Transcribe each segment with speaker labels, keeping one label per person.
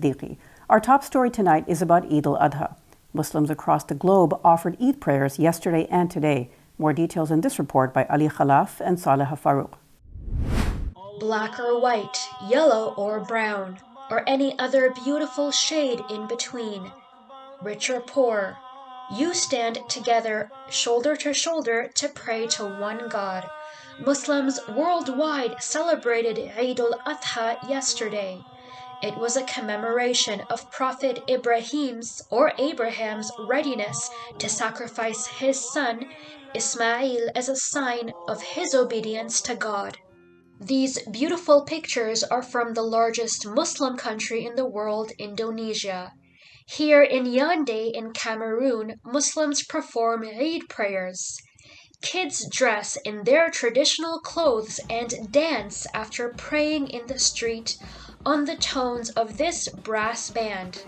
Speaker 1: Siddiqui. Our top story tonight is about al-Adha. Muslims across the globe offered Eid prayers yesterday and today. More details in this report by Ali Khalaf and Saleh Farouk.
Speaker 2: Black or white, yellow or brown, or any other beautiful shade in between, rich or poor, you stand together, shoulder to shoulder, to pray to one God. Muslims worldwide celebrated Eid al-Adha yesterday. It was a commemoration of Prophet Abraham's readiness to sacrifice his son Ismail as a sign of his obedience to God. These beautiful pictures are from the largest Muslim country in the world, Indonesia. Here in Yaoundé in Cameroon, Muslims perform Eid prayers. Kids dress in their traditional clothes and dance after praying in the street on the tones of this brass band.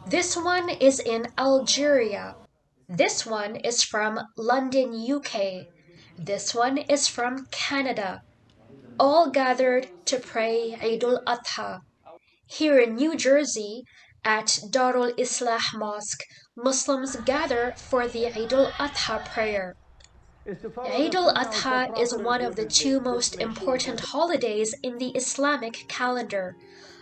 Speaker 2: This one is in Algeria. This one is from London, UK. This one is from Canada. All gathered to pray Eid al-Adha. Here in New Jersey, at Darul Islah Mosque, Muslims gather for the Eid al-Adha prayer. Eid al-Adha is one of the two most important holidays in the Islamic calendar.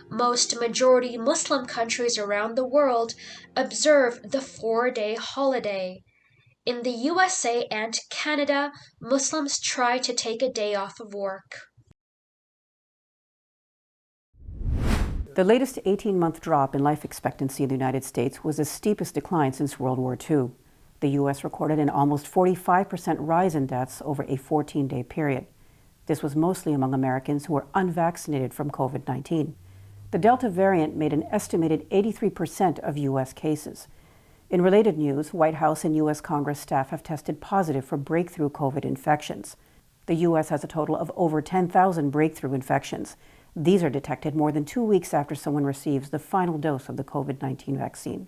Speaker 2: Most majority Muslim countries around the world observe the 4-day holiday. In the USA and Canada, Muslims try to take a day off of work.
Speaker 1: The latest 18-month drop in life expectancy in the United States was the steepest decline since World War II. The U.S. recorded an almost 45% rise in deaths over a 14-day period. This was mostly among Americans who were unvaccinated from COVID-19. The Delta variant made an estimated 83% of U.S. cases. In related news, White House and U.S. Congress staff have tested positive for breakthrough COVID infections. The U.S. has a total of over 10,000 breakthrough infections. These are detected more than 2 weeks after someone receives the final dose of the COVID-19 vaccine.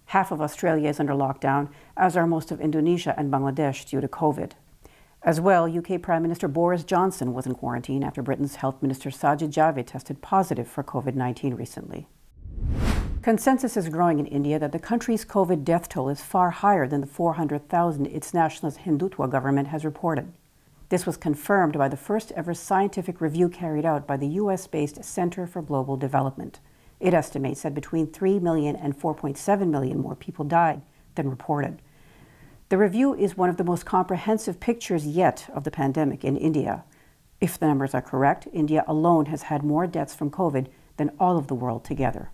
Speaker 1: Half of Australia is under lockdown, as are most of Indonesia and Bangladesh due to COVID. As well, UK Prime Minister Boris Johnson was in quarantine after Britain's Health Minister Sajid Javid tested positive for COVID-19 recently. Consensus is growing in India that the country's COVID death toll is far higher than the 400,000 its nationalist Hindutva government has reported. This was confirmed by the first ever scientific review carried out by the US-based Center for Global Development. It estimates that between 3 million and 4.7 million more people died than reported. The review is one of the most comprehensive pictures yet of the pandemic in India. If the numbers are correct, India alone has had more deaths from COVID than all of the world together.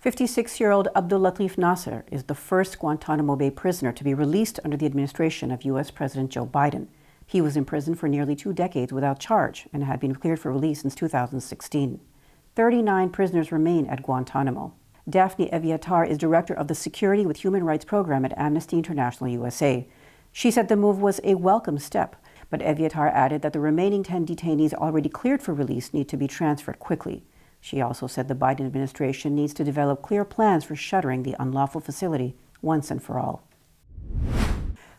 Speaker 1: 56-year-old Abdul Latif Nasser is the first Guantanamo Bay prisoner to be released under the administration of U.S. President Joe Biden. He was in prison for nearly 2 decades without charge and had been cleared for release since 2016. 39 prisoners remain at Guantanamo. Daphne Eviatar is director of the Security with Human Rights program at Amnesty International USA. She said the move was a welcome step, but Eviatar added that the remaining 10 detainees already cleared for release need to be transferred quickly. She also said the Biden administration needs to develop clear plans for shuttering the unlawful facility once and for all.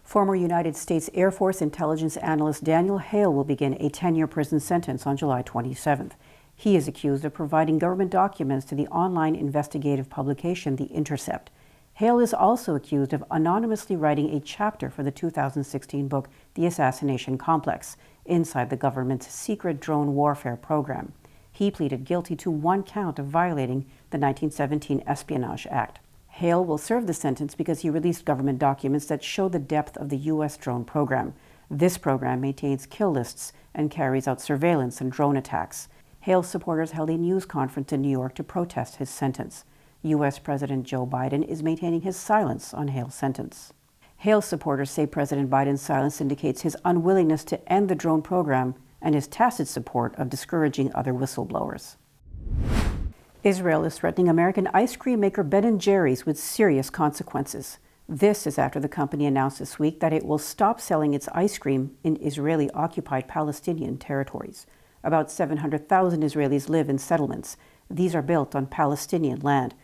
Speaker 1: Former United States Air Force intelligence analyst Daniel Hale will begin a 10-year prison sentence on July 27th. He is accused of providing government documents to the online investigative publication The Intercept. Hale is also accused of anonymously writing a chapter for the 2016 book The Assassination Complex, inside the government's secret drone warfare program. He pleaded guilty to 1 count of violating the 1917 Espionage Act. Hale will serve the sentence because he released government documents that show the depth of the U.S. drone program. This program maintains kill lists and carries out surveillance and drone attacks. Hale's supporters held a news conference in New York to protest his sentence. U.S. President Joe Biden is maintaining his silence on Hale's sentence. Hale's supporters say President Biden's silence indicates his unwillingness to end the drone program and his tacit support of discouraging other whistleblowers. Israel is threatening American ice cream maker Ben & Jerry's with serious consequences. This is after the company announced this week that it will stop selling its ice cream in Israeli-occupied Palestinian territories. About 700,000 Israelis live in settlements. These are built on Palestinian land.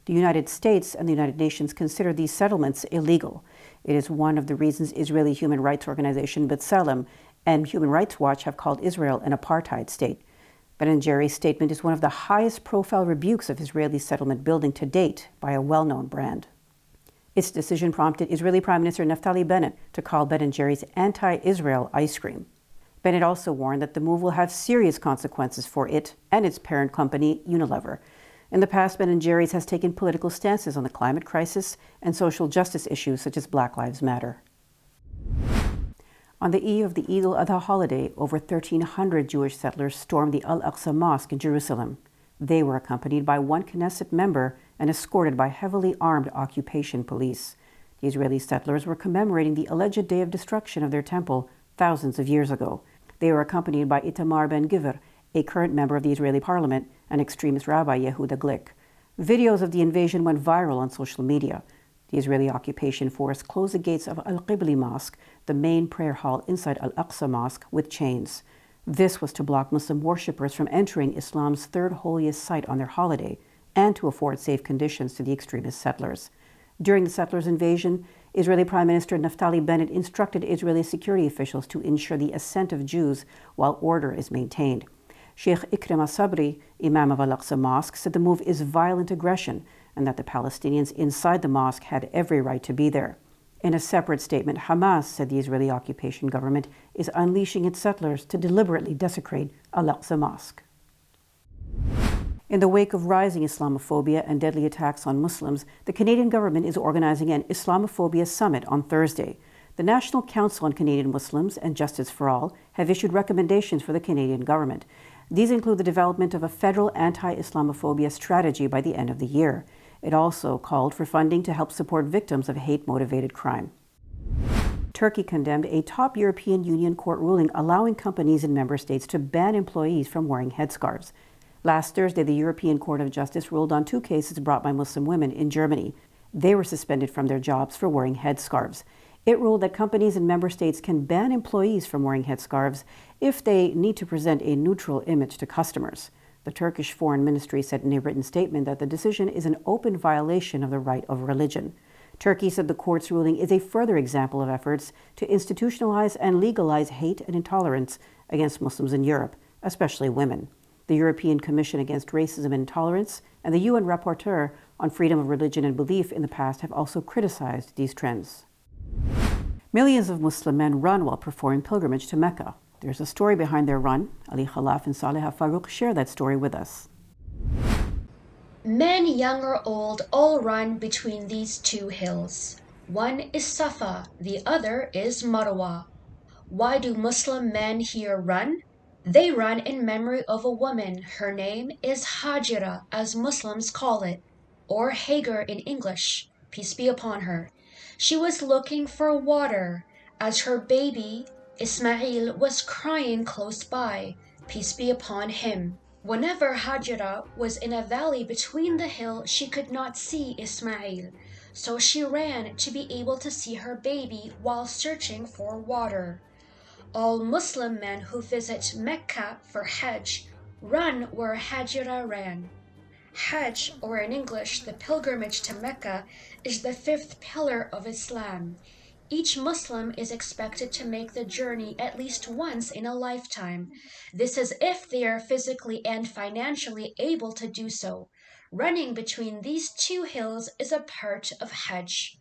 Speaker 1: The United States and the United Nations consider these settlements illegal. It is one of the reasons Israeli human rights organization B'Tselem and Human Rights Watch have called Israel an apartheid state. Ben & Jerry's statement is one of the highest profile rebukes of Israeli settlement building to date by a well-known brand. Its decision prompted Israeli Prime Minister Naftali Bennett to call Ben & Jerry's anti-Israel ice cream. Bennett also warned that the move will have serious consequences for it and its parent company, Unilever. In the past, Ben & Jerry's has taken political stances on the climate crisis and social justice issues such as Black Lives Matter. On the eve of the al-Adha holiday, over 1,300 Jewish settlers stormed the Al-Aqsa mosque in Jerusalem. They were accompanied by one Knesset member and escorted by heavily armed occupation police. The Israeli settlers were commemorating the alleged day of destruction of their temple thousands of years ago. They were accompanied by Itamar Ben-Gvir, a current member of the Israeli parliament, and extremist rabbi Yehuda Glick. Videos of the invasion went viral on social media. The Israeli occupation force closed the gates of Al-Qibli Mosque, the main prayer hall inside Al-Aqsa Mosque, with chains. This was to block Muslim worshippers from entering Islam's third holiest site on their holiday and to afford safe conditions to the extremist settlers. During the settlers' invasion, Israeli Prime Minister Naftali Bennett instructed Israeli security officials to ensure the ascent of Jews while order is maintained. Sheikh Ikram Sabri, Imam of Al-Aqsa Mosque, said the move is violent aggression and that the Palestinians inside the mosque had every right to be there. In a separate statement, Hamas said the Israeli occupation government is unleashing its settlers to deliberately desecrate Al-Aqsa Mosque. In the wake of rising Islamophobia and deadly attacks on Muslims, the Canadian government is organizing an Islamophobia summit on Thursday. The National Council on Canadian Muslims and Justice for All have issued recommendations for the Canadian government. These include the development of a federal anti-Islamophobia strategy by the end of the year. It also called for funding to help support victims of hate-motivated crime. Turkey condemned a top European Union court ruling allowing companies in member states to ban employees from wearing headscarves. Last Thursday, the European Court of Justice ruled on 2 cases brought by Muslim women in Germany. They were suspended from their jobs for wearing headscarves. It ruled that companies in member states can ban employees from wearing headscarves if they need to present a neutral image to customers. The Turkish Foreign Ministry said in a written statement that the decision is an open violation of the right of religion. Turkey said the court's ruling is a further example of efforts to institutionalize and legalize hate and intolerance against Muslims in Europe, especially women. The European Commission Against Racism and Intolerance and the UN Rapporteur on Freedom of Religion and Belief in the past have also criticized these trends. Millions of Muslim men run while performing pilgrimage to Mecca. There's a story behind their run. Ali Khalaf and Saleh Farouk share that story with us.
Speaker 2: Men, young or old, all run between these 2 hills. One is Safa, the other is Marwa. Why do Muslim men here run? They run in memory of a woman. Her name is Hajira, as Muslims call it, or Hagar in English, peace be upon her. She was looking for water, as her baby Ismail was crying close by, peace be upon him. Whenever Hajira was in a valley between the hill, she could not see Ismail, so she ran to be able to see her baby while searching for water. All Muslim men who visit Mecca for Hajj run where Hajira ran. Hajj, or in English, the pilgrimage to Mecca, is the 5th pillar of Islam. Each Muslim is expected to make the journey at least once in a lifetime. This is if they are physically and financially able to do so. Running between these 2 hills is a part of Hajj.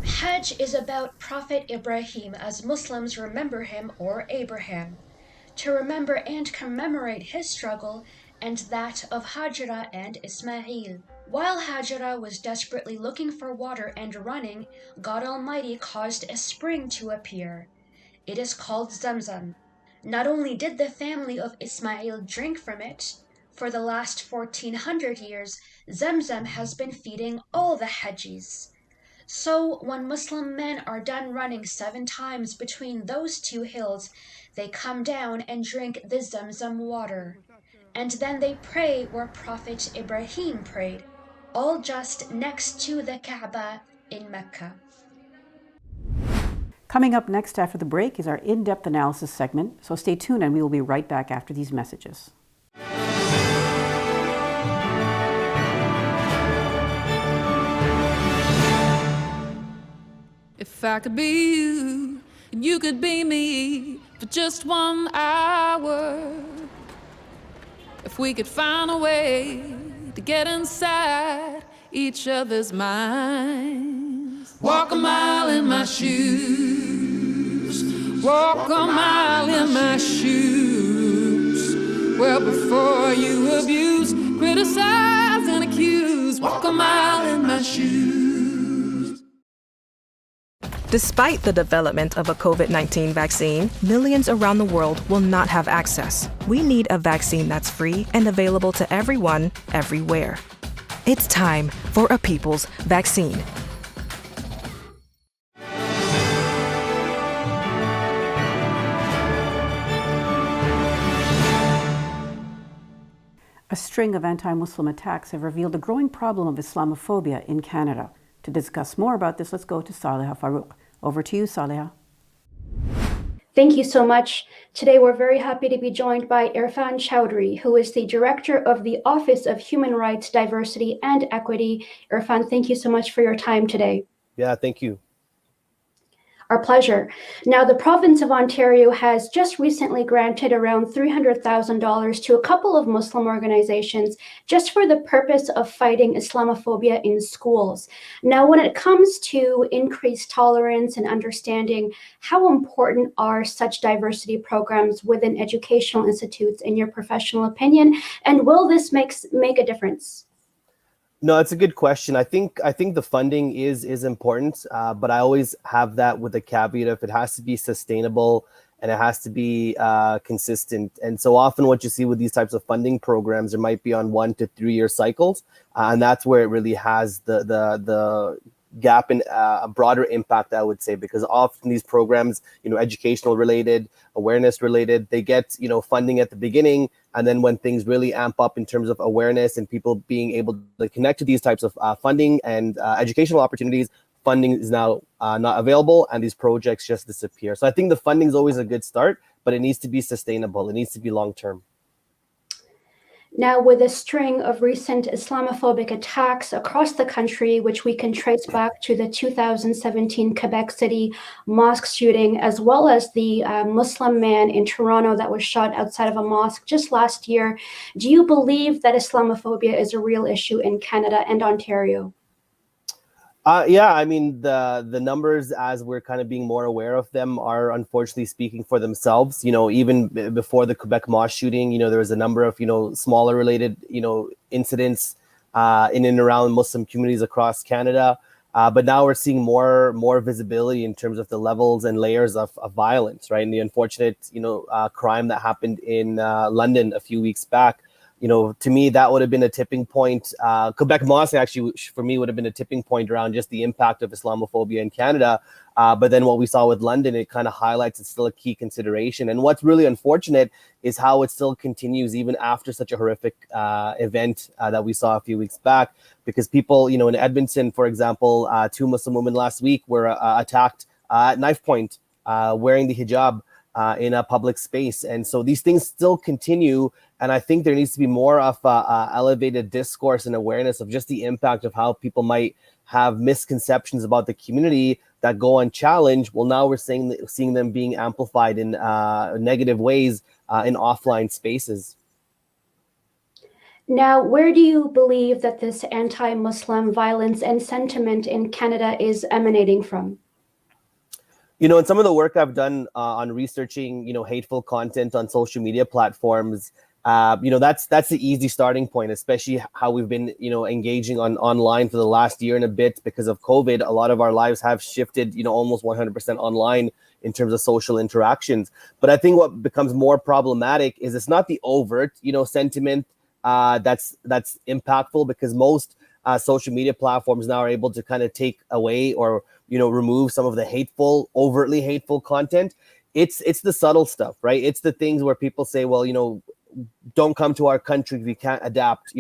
Speaker 2: Hajj is about Prophet Ibrahim, as Muslims remember him, or Abraham, to remember and commemorate his struggle and that of Hajira and Ismail. While Hajira was desperately looking for water and running, God Almighty caused a spring to appear. It is called Zamzam. Not only did the family of Ismail drink from it, for the last 1400 years, Zamzam has been feeding all the Hajjis. So when Muslim men are done running 7 times between those 2 hills, they come down and drink the Zamzam water. And then they pray where Prophet Ibrahim prayed, all just next to the Kaaba in Mecca.
Speaker 1: Coming up next after the break is our in-depth analysis segment, so stay tuned and we will be right back after these messages.
Speaker 3: If I could be you, and you could be me for just 1 hour. If we could find a way to get inside each other's minds. Walk a mile in my shoes. Walk a mile in my shoes. Well, before you abuse, criticize, and accuse. Walk a mile in my shoes.
Speaker 4: Despite the development of a COVID-19 vaccine, millions around the world will not have access. We need a vaccine that's free and available to everyone, everywhere. It's time for a people's vaccine.
Speaker 1: A string of anti-Muslim attacks have revealed a growing problem of Islamophobia in Canada. To discuss more about this, let's go to Saleha Farouk. Over to you, Saleha.
Speaker 5: Thank you so much. Today, we're very happy to be joined by Irfan Chowdhury, who is the Director of the Office of Human Rights, Diversity, and Equity. Irfan, thank you so much for your time today.
Speaker 6: Yeah, thank you.
Speaker 5: Our pleasure. Now, the province of Ontario has just recently granted around $300,000 to a couple of Muslim organizations just for the purpose of fighting Islamophobia in schools. Now, when it comes to increased tolerance and understanding, how important are such diversity programs within educational institutes in your professional opinion? And will this make a difference?
Speaker 6: No, it's a good question. I think the funding is important, but I always have that with a caveat if it has to be sustainable and it has to be consistent. And so often what you see with these types of funding programs, there might be on 1 to 3 year cycles, and that's where it really has the gap in a broader impact, I would say, because often these programs, educational related, awareness related, they get, funding at the beginning. And then when things really amp up in terms of awareness and people being able to connect to these types of funding and educational opportunities, funding is now not available and these projects just disappear. So I think the funding is always a good start, but it needs to be sustainable. It needs to be long term.
Speaker 5: Now, with a string of recent Islamophobic attacks across the country, which we can trace back to the 2017 Quebec City mosque shooting, as well as the Muslim man in Toronto that was shot outside of a mosque just last year, do you believe that Islamophobia is a real issue in Canada and Ontario?
Speaker 6: Yeah, I mean, the numbers, as we're kind of being more aware of them, are unfortunately speaking for themselves. Even before the Quebec mosque shooting, there was a number of, smaller related, incidents in and around Muslim communities across Canada. But now we're seeing more visibility in terms of the levels and layers of violence, right? And the unfortunate, crime that happened in London a few weeks back. To me, that would have been a tipping point. Quebec Mosque, actually, for me, would have been a tipping point around just the impact of Islamophobia in Canada. But then what we saw with London, it kind of highlights it's still a key consideration. And what's really unfortunate is how it still continues even after such a horrific event that we saw a few weeks back. Because people, in Edmonton, for example, 2 Muslim women last week were attacked at knife point wearing the hijab in a public space. And so these things still continue. And I think there needs to be more of a elevated discourse and awareness of just the impact of how people might have misconceptions about the community that go unchallenged. Well, now we're seeing them being amplified in negative ways in offline spaces.
Speaker 5: Now, where do you believe that this anti-Muslim violence and sentiment in Canada is emanating from?
Speaker 6: In some of the work I've done on researching, hateful content on social media platforms, that's the easy starting point, especially how we've been, engaging online for the last year and a bit because of COVID. A lot of our lives have shifted, almost 100% online in terms of social interactions. But I think what becomes more problematic is it's not the overt, sentiment that's impactful, because most social media platforms now are able to kind of take away or remove some of the overtly hateful content. It's the subtle stuff, right? It's the things where people say, well, don't come to our country, we can't adapt,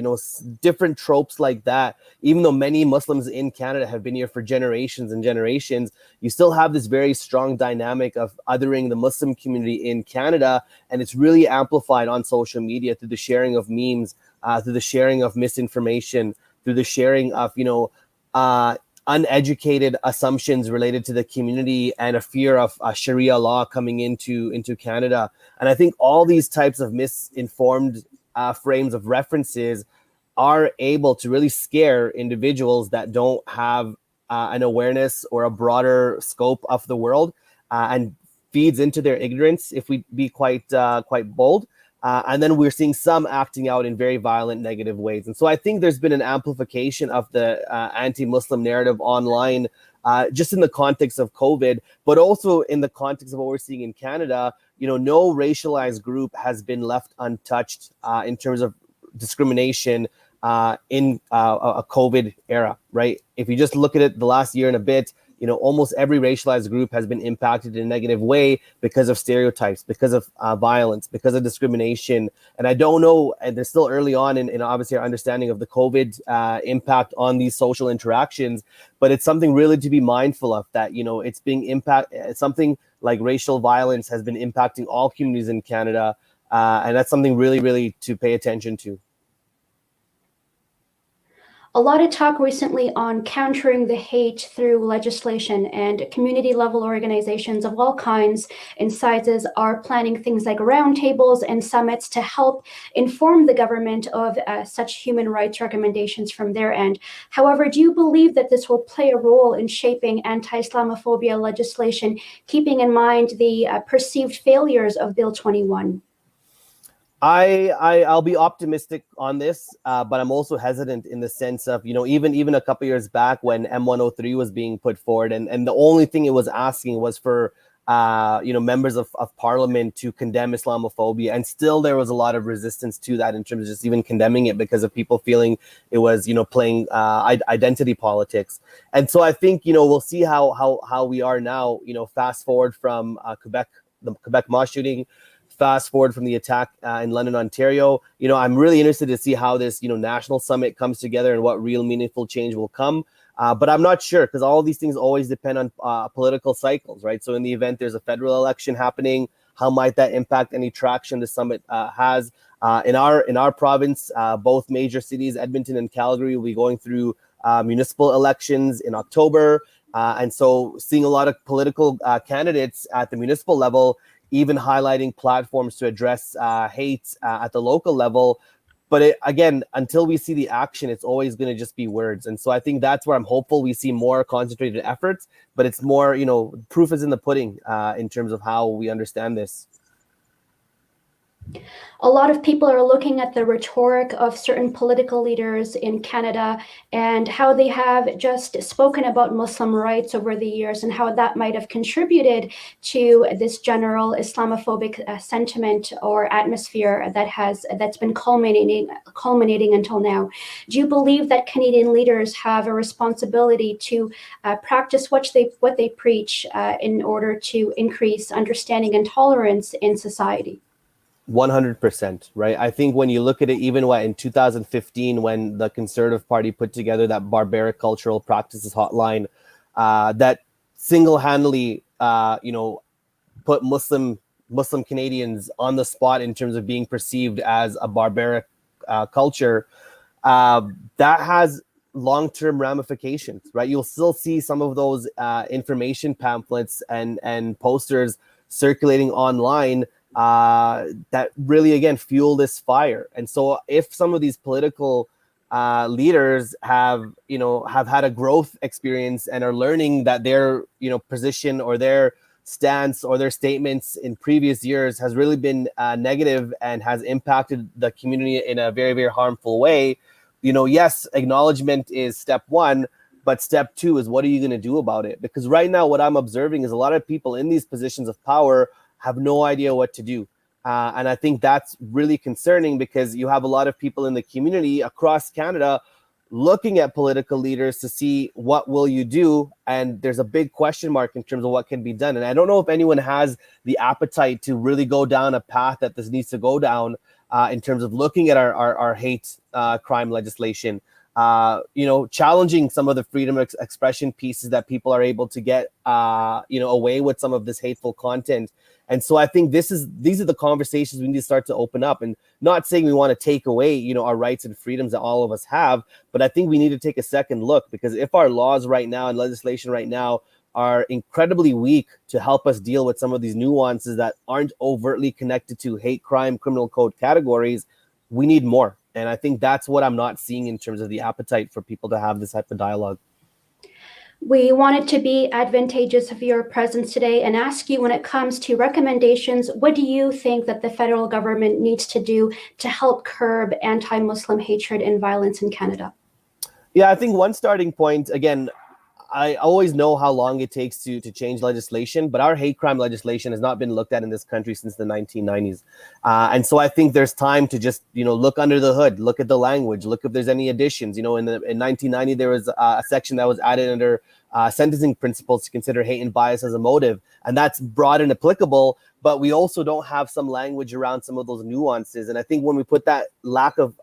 Speaker 6: different tropes like that. Even though many Muslims in Canada have been here for generations and generations, you still have this very strong dynamic of othering the Muslim community in Canada. And it's really amplified on social media through the sharing of memes, through the sharing of misinformation, through the sharing of, uneducated assumptions related to the community and a fear of Sharia law coming into Canada. And I think all these types of misinformed frames of references are able to really scare individuals that don't have an awareness or a broader scope of the world, and feeds into their ignorance, if we be quite bold. And then we're seeing some acting out in very violent, negative ways. And so I think there's been an amplification of the anti-Muslim narrative online, just in the context of COVID, but also in the context of what we're seeing in Canada. No racialized group has been left untouched in terms of discrimination in a COVID era, right? If you just look at it the last year and a bit, almost every racialized group has been impacted in a negative way because of stereotypes, because of violence, because of discrimination. And I don't know, and they're still early on in obviously our understanding of the COVID impact on these social interactions, but it's something really to be mindful of, that, it's being something like racial violence has been impacting all communities in Canada. And that's something really, really to pay attention to.
Speaker 5: A lot of talk recently on countering the hate through legislation, and community level organizations of all kinds and sizes are planning things like roundtables and summits to help inform the government of such human rights recommendations from their end. However, do you believe that this will play a role in shaping anti-Islamophobia legislation, keeping in mind the perceived failures of Bill 21?
Speaker 6: I'll be optimistic on this, but I'm also hesitant in the sense of, even a couple years back when M103 was being put forward, and the only thing it was asking was for, members of parliament to condemn Islamophobia. And still there was a lot of resistance to that in terms of just even condemning it because of people feeling it was, playing identity politics. And so I think, we'll see how we are now, fast forward from the Quebec mosque shooting, fast forward from the attack in London, Ontario. I'm really interested to see how this, national summit comes together and what real meaningful change will come. But I'm not sure, because all these things always depend on political cycles, right? So in the event there's a federal election happening, how might that impact any traction the summit has? In our province, both major cities, Edmonton and Calgary, will be going through municipal elections in October. And so seeing a lot of political candidates at the municipal level even highlighting platforms to address hate at the local level. But again, until we see the action, it's always going to just be words. And so I think that's where I'm hopeful we see more concentrated efforts, but it's more, proof is in the pudding in terms of how we understand this.
Speaker 5: A lot of people are looking at the rhetoric of certain political leaders in Canada and how they have just spoken about Muslim rights over the years, and how that might have contributed to this general Islamophobic sentiment or atmosphere that's been culminating until now. Do you believe that Canadian leaders have a responsibility to practice what they preach in order to increase understanding and tolerance in society?
Speaker 6: 100%, right? I think when you look at it, even in 2015, when the Conservative Party put together that barbaric cultural practices hotline, that single-handedly, put Muslim Canadians on the spot in terms of being perceived as a barbaric culture, that has long-term ramifications, right? You'll still see some of those information pamphlets and posters circulating online that really, again, fuel this fire. And so if some of these political leaders have had a growth experience and are learning that their, position or their stance or their statements in previous years has really been negative and has impacted the community in a very, very harmful way, yes, acknowledgement is step one, but step two is, what are you going to do about it? Because right now what I'm observing is a lot of people in these positions of power have no idea what to do. And I think that's really concerning, because you have a lot of people in the community across Canada looking at political leaders to see what will you do. And there's a big question mark in terms of what can be done. And I don't know if anyone has the appetite to really go down a path that this needs to go down in terms of looking at our hate crime legislation. challenging some of the freedom of expression pieces that people are able to get, away with some of this hateful content. And so I think these are the conversations we need to start to open up, and not saying we want to take away, our rights and freedoms that all of us have, but I think we need to take a second look, because if our laws right now and legislation right now are incredibly weak to help us deal with some of these nuances that aren't overtly connected to hate crime, criminal code categories, we need more. And I think that's what I'm not seeing in terms of the appetite for people to have this type of dialogue.
Speaker 5: We wanted to be advantageous of your presence today and ask you, when it comes to recommendations, what do you think that the federal government needs to do to help curb anti-Muslim hatred and violence in Canada?
Speaker 6: Yeah, I think one starting point, again, I always know how long it takes to change legislation, but our hate crime legislation has not been looked at in this country since the 1990s. And so I think there's time to just, look under the hood, look at the language, look if there's any additions. In 1990, there was a section that was added under sentencing principles to consider hate and bias as a motive. And that's broad and applicable, but we also don't have some language around some of those nuances. And I think when we put that lack of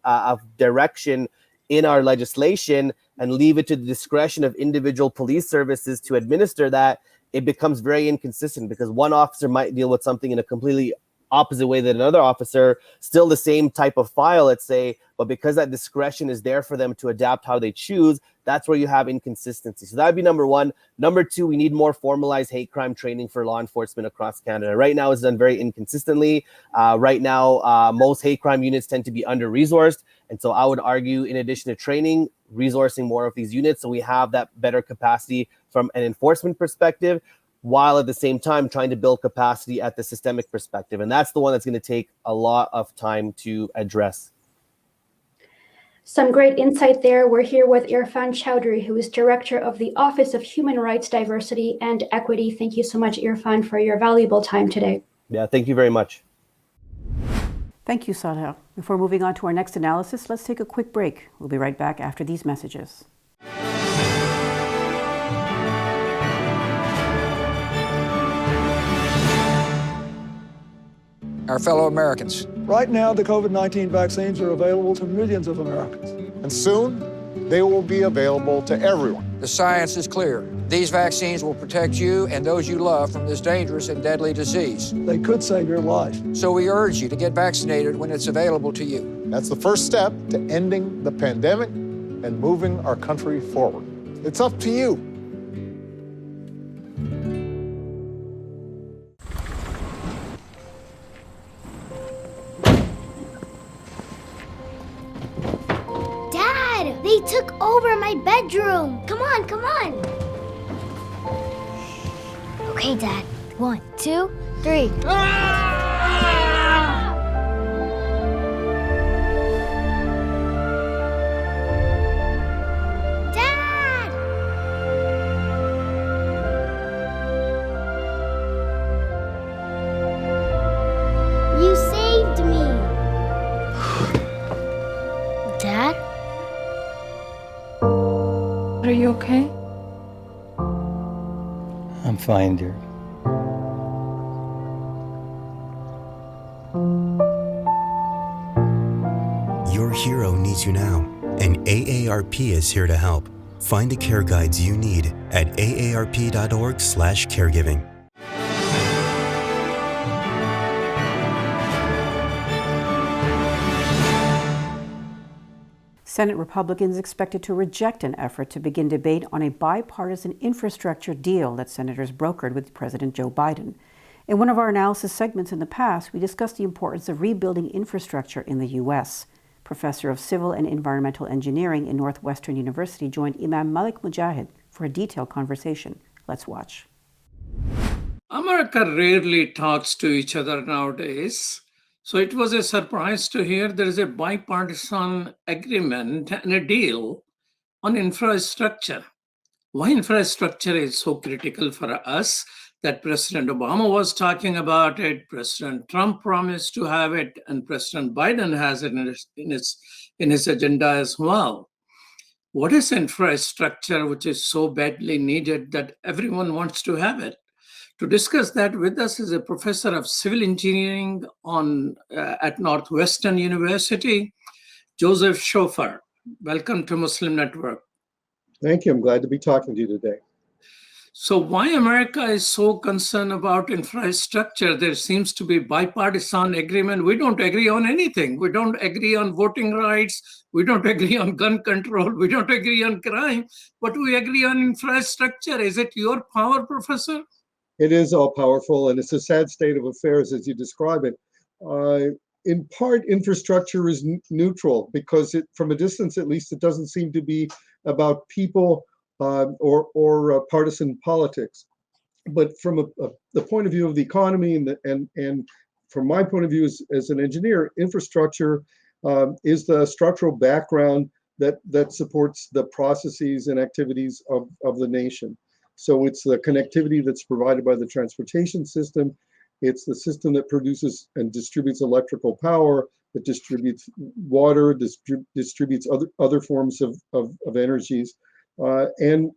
Speaker 6: direction in our legislation and leave it to the discretion of individual police services to administer that, it becomes very inconsistent, because one officer might deal with something in a completely opposite way than another officer, still the same type of file, let's say, but because that discretion is there for them to adapt how they choose, that's where you have inconsistency. So that would be number one. Number two, we need more formalized hate crime training for law enforcement across Canada. Right now, it's done very inconsistently. Right now, most hate crime units tend to be under-resourced. And so I would argue, in addition to training, resourcing more of these units so we have that better capacity from an enforcement perspective, while at the same time trying to build capacity at the systemic perspective. And that's the one that's going to take a lot of time to address.
Speaker 5: Some great insight there. We're here with Irfan Chowdhury, who is Director of the Office of Human Rights, Diversity, and Equity. Thank you so much, Irfan, for your valuable time today.
Speaker 6: Yeah, thank you very much.
Speaker 1: Thank you, Sadha. Before moving on to our next analysis, let's take a quick break. We'll be right back after these messages.
Speaker 7: Our fellow Americans.
Speaker 8: Right now, the COVID-19 vaccines are available to millions of Americans.
Speaker 9: And soon, they will be available to everyone.
Speaker 7: The science is clear. These vaccines will protect you and those you love from this dangerous and deadly disease.
Speaker 8: They could save your life.
Speaker 7: So we urge you to get vaccinated when it's available to you.
Speaker 9: That's the first step to ending the pandemic and moving our country forward. It's up to you.
Speaker 10: They took over my bedroom. Come on, come on. Okay, Dad. 1, 2, 3. Dad! You saved me. Dad?
Speaker 11: Are you okay?
Speaker 12: I'm fine, dear.
Speaker 13: Your hero needs you now, and AARP is here to help. Find the care guides you need at aarp.org/caregiving.
Speaker 1: Senate Republicans expected to reject an effort to begin debate on a bipartisan infrastructure deal that senators brokered with President Joe Biden. In one of our analysis segments in the past, we discussed the importance of rebuilding infrastructure in the U.S. Professor of Civil and Environmental Engineering in Northwestern University joined Imam Malik Mujahid for a detailed conversation. Let's watch.
Speaker 14: America rarely talks to each other nowadays. So it was a surprise to hear there is a bipartisan agreement and a deal on infrastructure. Why infrastructure is so critical for us, that President Obama was talking about it, President Trump promised to have it, and President Biden has it in his agenda as well. What is infrastructure which is so badly needed that everyone wants to have it? To discuss that with us is a professor of civil engineering at Northwestern University, Joseph Schofer. Welcome to Muslim Network.
Speaker 12: Thank you. I'm glad to be talking to you today.
Speaker 14: So why America is so concerned about infrastructure? There seems to be bipartisan agreement. We don't agree on anything. We don't agree on voting rights. We don't agree on gun control. We don't agree on crime, but we agree on infrastructure. Is it your power, Professor?
Speaker 12: It is all powerful, and it's a sad state of affairs as you describe it. In part, infrastructure is neutral because from a distance, at least, it doesn't seem to be about people or partisan politics. But from the point of view of the economy and from my point of view as an engineer, infrastructure is the structural background that supports the processes and activities of the nation. So it's the connectivity that's provided by the transportation system. It's the system that produces and distributes electrical power, that distributes water, distributes other forms of energies. And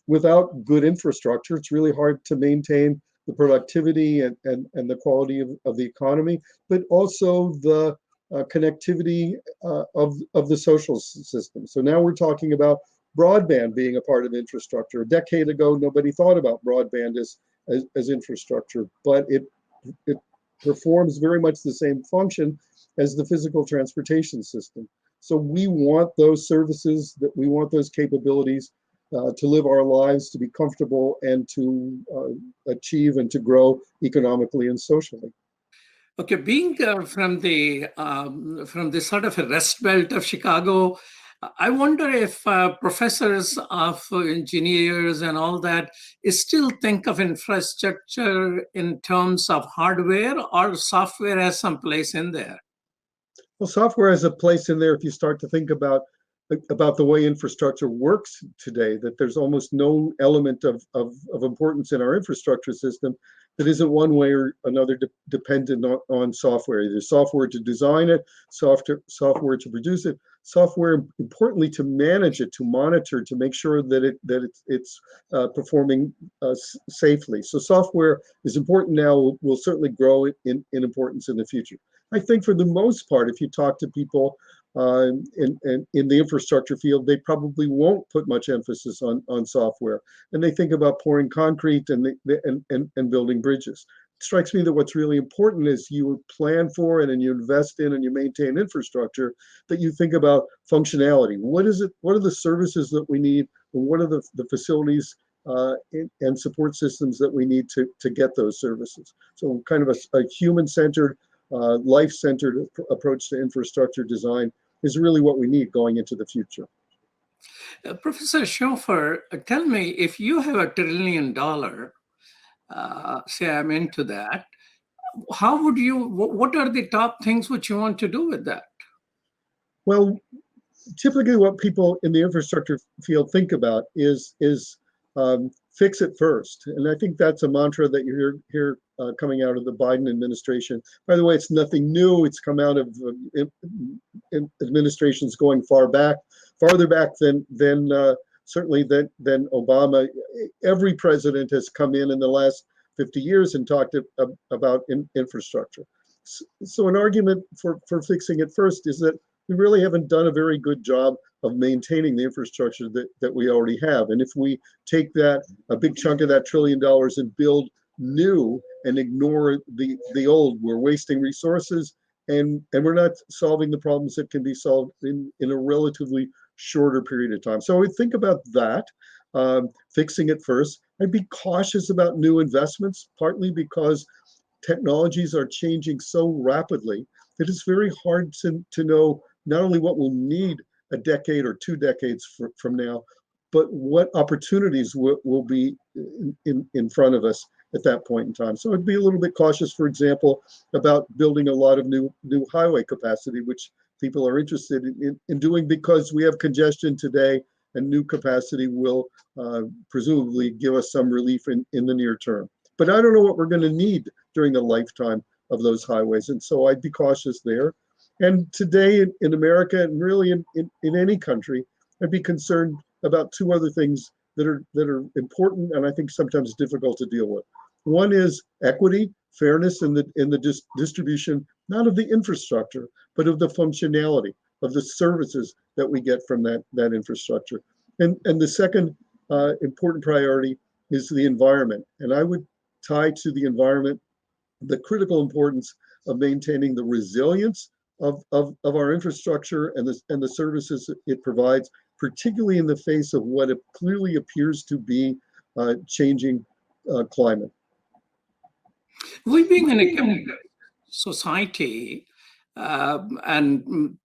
Speaker 12: without good infrastructure, it's really hard to maintain the productivity and the quality of the economy, but also the connectivity of the social system. So now we're talking about broadband being a part of infrastructure. A decade ago, nobody thought about broadband as infrastructure, but it performs very much the same function as the physical transportation system. So we want those services, that we want those capabilities to live our lives, to be comfortable, and to achieve and to grow economically and socially.
Speaker 14: Okay, being from the sort of a rest belt of Chicago, I wonder if professors of engineers and all that still think of infrastructure in terms of hardware, or software has some place in there?
Speaker 12: Well, software has a place in there if you start to think about the way infrastructure works today, that there's almost no element of importance in our infrastructure system that isn't one way or another dependent on software. There's software to design it, software to produce it, software importantly to manage it, to monitor, to make sure that it's performing safely. So software is important now, will certainly grow in importance in the future. I think for the most part, if you talk to people in the infrastructure field, they probably won't put much emphasis on software, and they think about pouring concrete and building bridges. It strikes me that what's really important is you plan for it and you invest in and you maintain infrastructure, that you think about functionality. What is it? What are the services that we need? And what are the facilities and support systems that we need to get those services? So kind of a human-centered, life-centered approach to infrastructure design is really what we need going into the future.
Speaker 14: Professor Schofer, tell me, if you have $1 trillion, say I'm into that, how would you, what are the top things which you want to do with that?
Speaker 12: Well, typically what people in the infrastructure field think about is fix it first. And I think that's a mantra that you hear coming out of the Biden administration. By the way, it's nothing new. It's come out of administrations going farther back than certainly than Obama. Every president has come in the last 50 years and talked about infrastructure. So an argument for fixing it first is that we really haven't done a very good job of maintaining the infrastructure that we already have. And if we take a big chunk of that $1 trillion and build new and ignore the old, we're wasting resources and we're not solving the problems that can be solved in a relatively shorter period of time. So I would think about that, fixing it first. I'd be cautious about new investments, partly because technologies are changing so rapidly that it's very hard to know not only what we'll need a decade or 2 decades from now, but what opportunities will be in front of us at that point in time. So I'd be a little bit cautious, for example, about building a lot of new highway capacity, which people are interested in doing because we have congestion today, and new capacity will presumably give us some relief in the near term. But I don't know what we're going to need during the lifetime of those highways, and so I'd be cautious there. And today in America, and really in any country, I'd be concerned about 2 other things that are important and I think sometimes difficult to deal with. One is equity, fairness in the distribution, not of the infrastructure, but of the functionality. of the services that we get from that infrastructure. And the second important priority is the environment. And I would tie to the environment the critical importance of maintaining the resilience of our infrastructure and the services it provides, particularly in the face of what it clearly appears to be changing climate.
Speaker 14: We being in a society and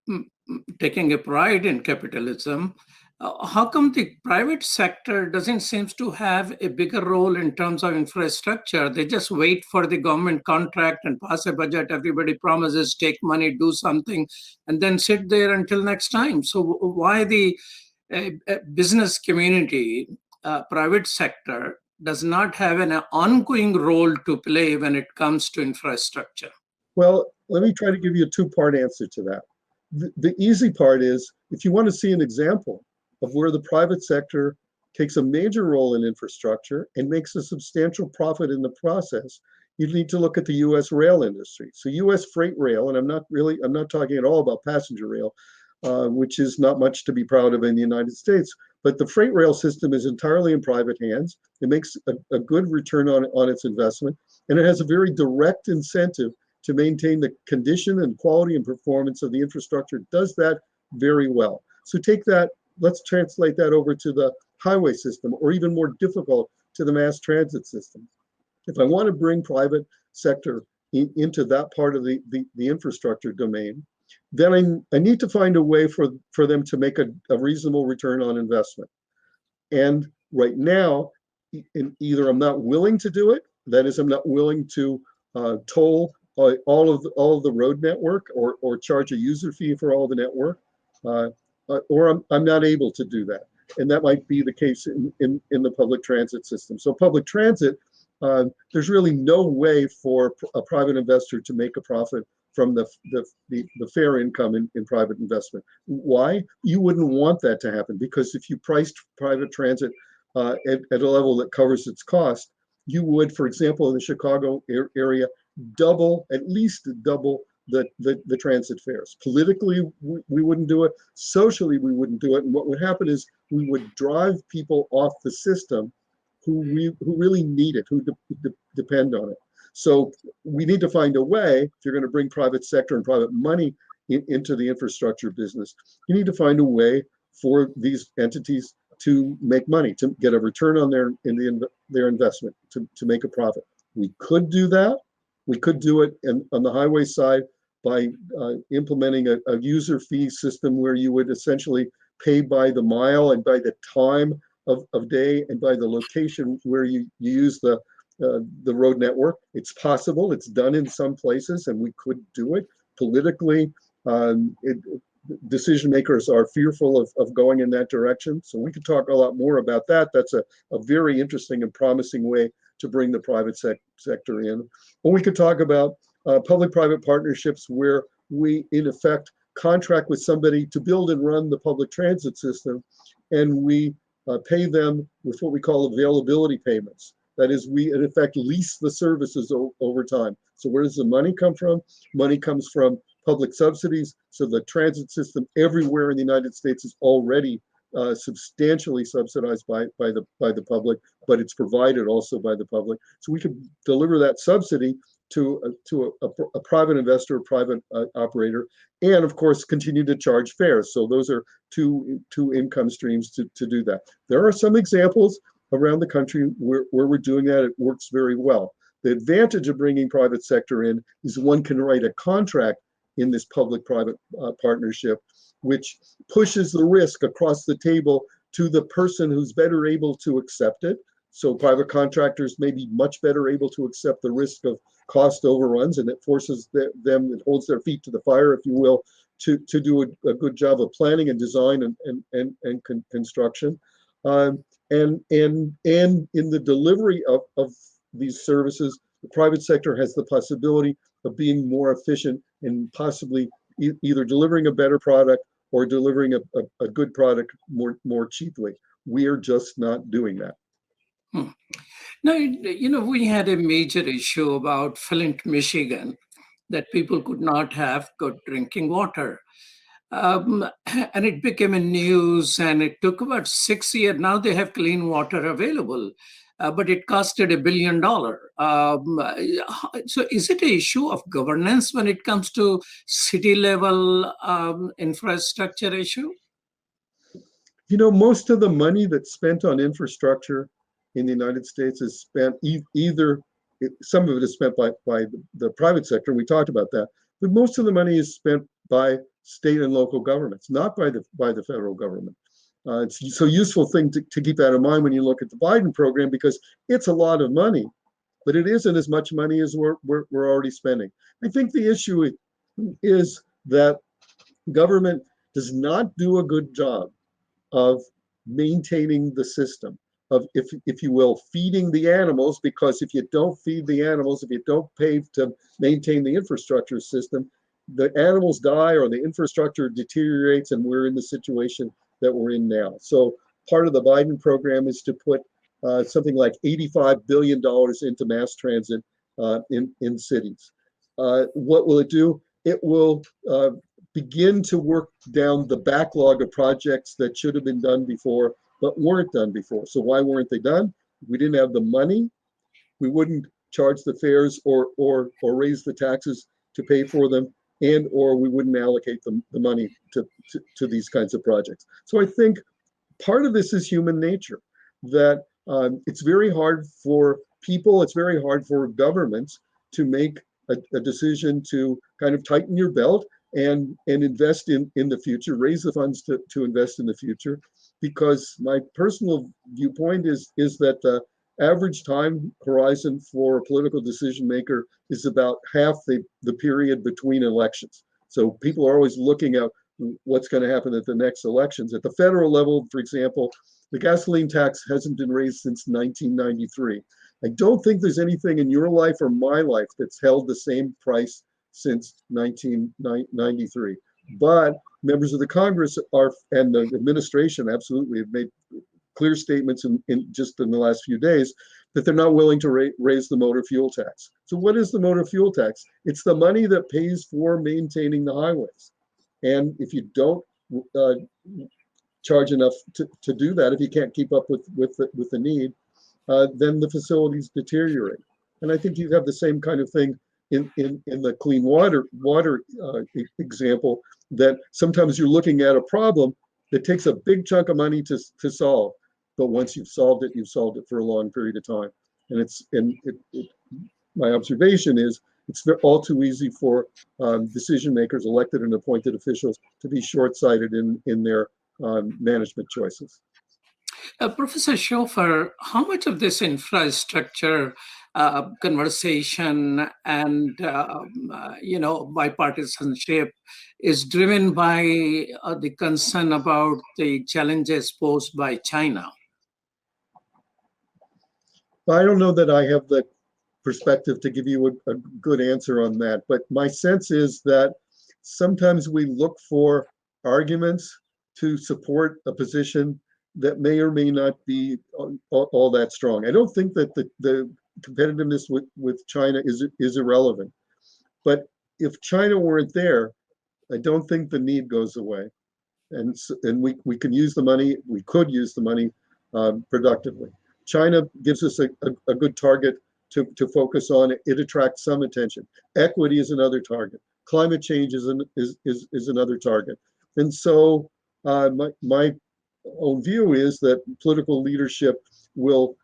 Speaker 14: taking a pride in capitalism, how come the private sector doesn't seem to have a bigger role in terms of infrastructure? They just wait for the government contract and pass a budget. Everybody promises, take money, do something, and then sit there until next time. So why the business community, private sector, does not have an ongoing role to play when it comes to infrastructure?
Speaker 12: Well, let me try to give you a two-part answer to that. The easy part is, if you want to see an example of where the private sector takes a major role in infrastructure and makes a substantial profit in the process, you need to look at the US rail industry. So US freight rail, and I'm not talking at all about passenger rail, which is not much to be proud of in the United States, but the freight rail system is entirely in private hands. It makes a good return on its investment, and it has a very direct incentive to maintain the condition and quality and performance of the infrastructure. It does that very well. So take that, let's translate that over to the highway system, or even more difficult, to the mass transit system. If I want to bring private sector into that part of the infrastructure domain, then I need to find a way for them to make a reasonable return on investment. And right now, either I'm not willing to do it, that is, I'm not willing to toll all of the road network or charge a user fee for all the network, or I'm not able to do that. And that might be the case in the public transit system. So public transit, there's really no way for a private investor to make a profit from the fare income in private investment. Why? You wouldn't want that to happen, because if you priced private transit at a level that covers its cost, you would, for example, in the Chicago area, at least double the transit fares. Politically, we wouldn't do it. Socially, we wouldn't do it. And what would happen is we would drive people off the system who really need it, who depend on it. So we need to find a way, if you're going to bring private sector and private money into the infrastructure business, you need to find a way for these entities to make money, to get a return on their investment, to make a profit. We could do that. We could do it on the highway side by implementing a user fee system where you would essentially pay by the mile and by the time of day and by the location where you use the road network. It's possible. It's done in some places, and we could do it. Politically, decision makers are fearful of going in that direction. So we could talk a lot more about that. That's a very interesting and promising way to bring the private sector in. Or we could talk about public-private partnerships where we, in effect, contract with somebody to build and run the public transit system, and we pay them with what we call availability payments. That is, we, in effect, lease the services over time. So where does the money come from? Money comes from public subsidies. So the transit system everywhere in the United States is already substantially subsidized by the public, but it's provided also by the public. So we could deliver that subsidy to a private investor, a private operator, and of course continue to charge fares. So those are two income streams to do that. There are some examples around the country where we're doing that. It works very well. The advantage of bringing private sector in is one can write a contract in this public-private partnership, which pushes the risk across the table to the person who's better able to accept it. So private contractors may be much better able to accept the risk of cost overruns, and it forces them, it holds their feet to the fire, if you will, to do a good job of planning and design and construction. And in the delivery of these services, the private sector has the possibility of being more efficient and possibly either delivering a better product or delivering a good product more cheaply. We are just not doing that.
Speaker 14: Now, we had a major issue about Flint, Michigan, that people could not have good drinking water. And it became a news, and it took about 6 years. Now they have clean water available, but it costed $1 billion. So is it an issue of governance when it comes to city level infrastructure issue?
Speaker 12: You know, most of the money that's spent on infrastructure in the United States is spent either, some of it is spent by the private sector, we talked about that, but most of the money is spent by state and local governments, not by the federal government. It's a useful thing to keep that in mind when you look at the Biden program, because it's a lot of money, but it isn't as much money as we're already spending. I think the issue is that government does not do a good job of maintaining the system, of, if you will, feeding the animals, because if you don't feed the animals, if you don't pay to maintain the infrastructure system, the animals die or the infrastructure deteriorates, and we're in the situation that we're in now. So part of the Biden program is to put something like $85 billion into mass transit in cities. What will it do? It will begin to work down the backlog of projects that should have been done before, but weren't done before. So why weren't they done? We didn't have the money. We wouldn't charge the fares or raise the taxes to pay for them, and or we wouldn't allocate the money to these kinds of projects. So I think part of this is human nature, that it's very hard for people, it's very hard for governments to make a decision to kind of tighten your belt and invest in the future, raise the funds to invest in the future, because my personal viewpoint is that the average time horizon for a political decision maker is about half the period between elections. So people are always looking at what's going to happen at the next elections. At the federal level, for example, the gasoline tax hasn't been raised since 1993. I don't think there's anything in your life or my life that's held the same price since 1993. But members of the Congress and the administration absolutely have made clear statements in the last few days that they're not willing to raise the motor fuel tax. So what is the motor fuel tax? It's the money that pays for maintaining the highways. And if you don't charge enough to do that, if you can't keep up with the need, then the facilities deteriorate. And I think you have the same kind of thing in the clean water example, that sometimes you're looking at a problem that takes a big chunk of money to solve. But once you've solved it for a long period of time. And my observation is it's all too easy for decision makers, elected and appointed officials, to be short-sighted in their management choices.
Speaker 14: Professor Schofer, how much of this infrastructure conversation and bipartisanship is driven by the concern about the challenges posed by China?
Speaker 12: I don't know that I have the perspective to give you a good answer on that, but my sense is that sometimes we look for arguments to support a position that may or may not be all that strong. I don't think that the competitiveness with China is irrelevant, but if China weren't there, I don't think the need goes away, and we can use the money. We could use the money productively. China gives us a good target to focus on. It attracts some attention. Equity is another target. Climate change is another target. And so my own view is that political leadership will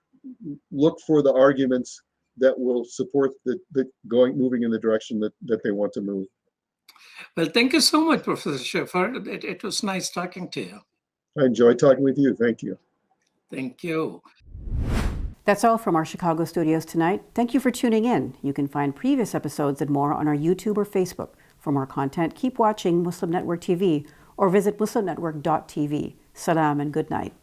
Speaker 12: look for the arguments that will support moving in the direction that they want to move.
Speaker 14: Well, thank you so much, Professor Schofer. It was nice talking to you.
Speaker 12: I enjoyed talking with you. Thank you.
Speaker 14: Thank you.
Speaker 1: That's all from our Chicago studios tonight. Thank you for tuning in. You can find previous episodes and more on our YouTube or Facebook. For more content, keep watching Muslim Network TV or visit muslimnetwork.tv. Salam and good night.